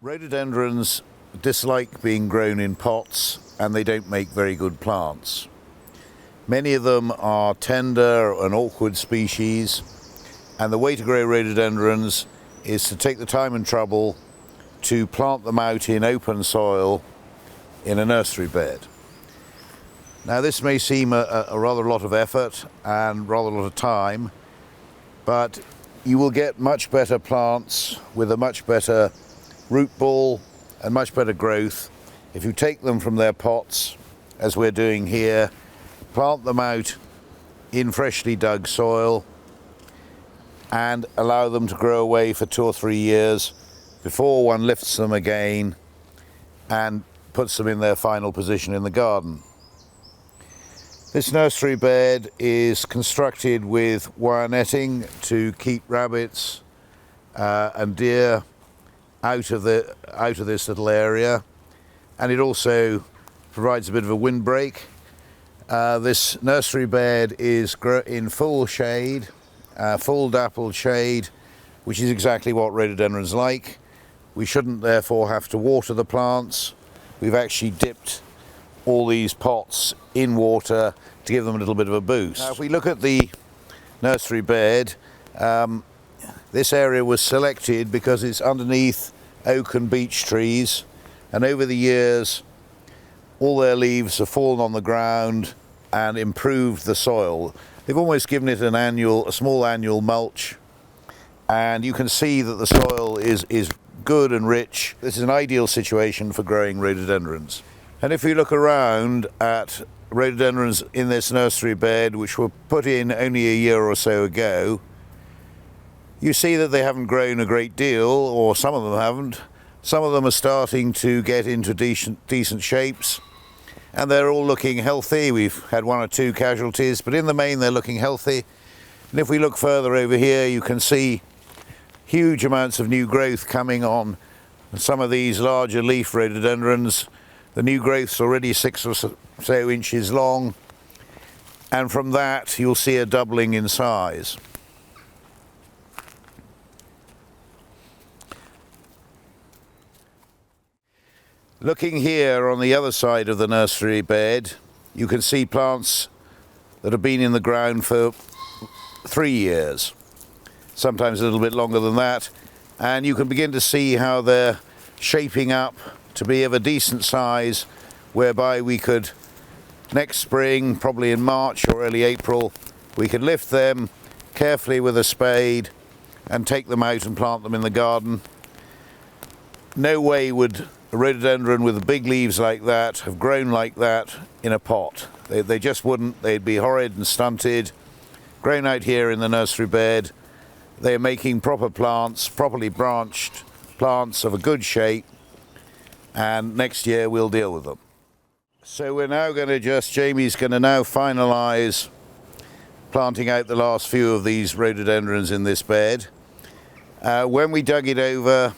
Rhododendrons dislike being grown in pots and they don't make very good plants. Many of them are tender and awkward species, and the way to grow rhododendrons is to take the time and trouble to plant them out in open soil in a nursery bed. Now this may seem a rather lot of effort and rather a lot of time, but you will get much better plants with a much better root ball and much better growth if you take them from their pots, as we're doing here, plant them out in freshly dug soil and allow them to grow away for 2 or 3 years before one lifts them again and puts them in their final position in the garden. This nursery bed is constructed with wire netting to keep rabbits and deer out of this little area, and it also provides a bit of a windbreak. This nursery bed is in full shade, full dappled shade, which is exactly what rhododendrons like. We shouldn't therefore have to water the plants. We've actually dipped all these pots in water to give them a little bit of a boost. Now, if we look at the nursery bed, this area was selected because it's underneath oak and beech trees, and over the years all their leaves have fallen on the ground and improved the soil. They've almost given it a small annual mulch, and you can see that the soil is good and rich. This is an ideal situation for growing rhododendrons. And if you look around at rhododendrons in this nursery bed, which were put in only a year or so ago, you see that they haven't grown a great deal, or some of them haven't. Some of them are starting to get into decent shapes, and they're all looking healthy. We've had 1 or 2 casualties, but in the main they're looking healthy. And if we look further over here, you can see huge amounts of new growth coming on some of these larger leaf rhododendrons. The new growth's already 6 or so inches long, and from that you'll see a doubling in size. Looking here on the other side of the nursery bed, you can see plants that have been in the ground for 3 years, sometimes a little bit longer than that, and you can begin to see how they're shaping up to be of a decent size, whereby we could next spring, probably in March or early April, we could lift them carefully with a spade and take them out and plant them in the garden. No way would a rhododendron with the big leaves like that have grown like that in a pot. They just wouldn't. They'd be horrid and stunted. Grown out here in the nursery bed, they're making proper plants, properly branched plants of a good shape, and next year we'll deal with them. So we're now going to Jamie's going to now finalise planting out the last few of these rhododendrons in this bed. When we dug it over,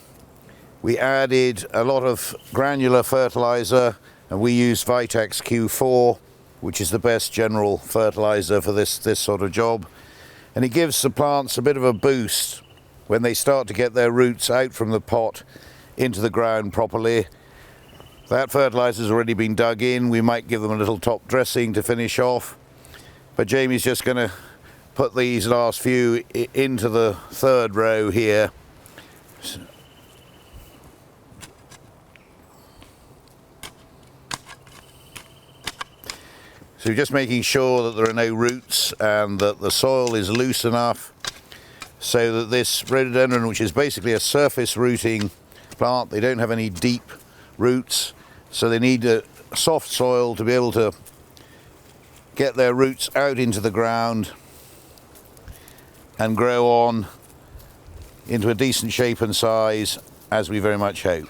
we added a lot of granular fertiliser, and we used Vitex Q4, which is the best general fertiliser for this sort of job. And it gives the plants a bit of a boost when they start to get their roots out from the pot into the ground properly. That fertiliser's already been dug in. We might give them a little top dressing to finish off, but Jamie's just going to put these last few into the 3rd row here. So just making sure that there are no roots and that the soil is loose enough so that this rhododendron, which is basically a surface rooting plant, they don't have any deep roots, so they need a soft soil to be able to get their roots out into the ground and grow on into a decent shape and size, as we very much hope.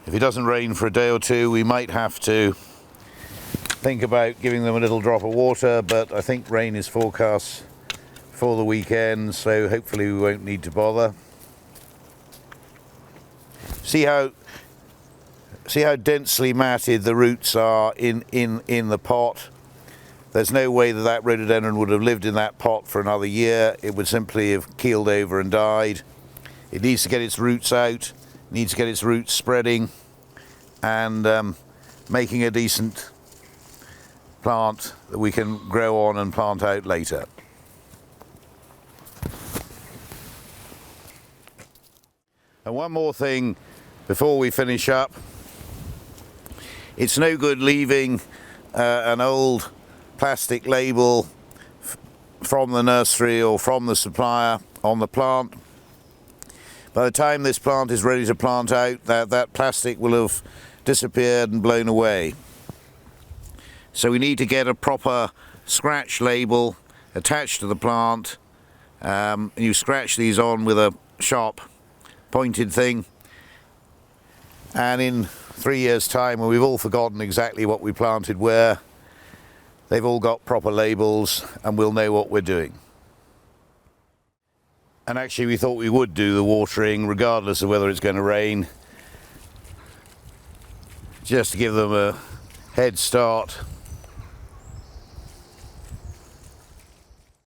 If it doesn't rain for a day or 2, we might have to think about giving them a little drop of water, but I think rain is forecast for the weekend, so hopefully we won't need to bother. See how densely matted the roots are in the pot. there's no way that that rhododendron would have lived in that pot for another year. It would simply have keeled over and died. It needs to get its roots out, needs to get its roots spreading and making a decent plant that we can grow on and plant out later. And one more thing before we finish up. It's no good leaving an old plastic label from the nursery or from the supplier on the plant. By the time this plant is ready to plant out, that plastic will have disappeared and blown away. So we need to get a proper scratch label attached to the plant. You scratch these on with a sharp pointed thing, and in 3 years' time, when we've all forgotten exactly what we planted where, they've all got proper labels and we'll know what we're doing. And actually we thought we would do the watering regardless of whether it's going to rain, just to give them a head start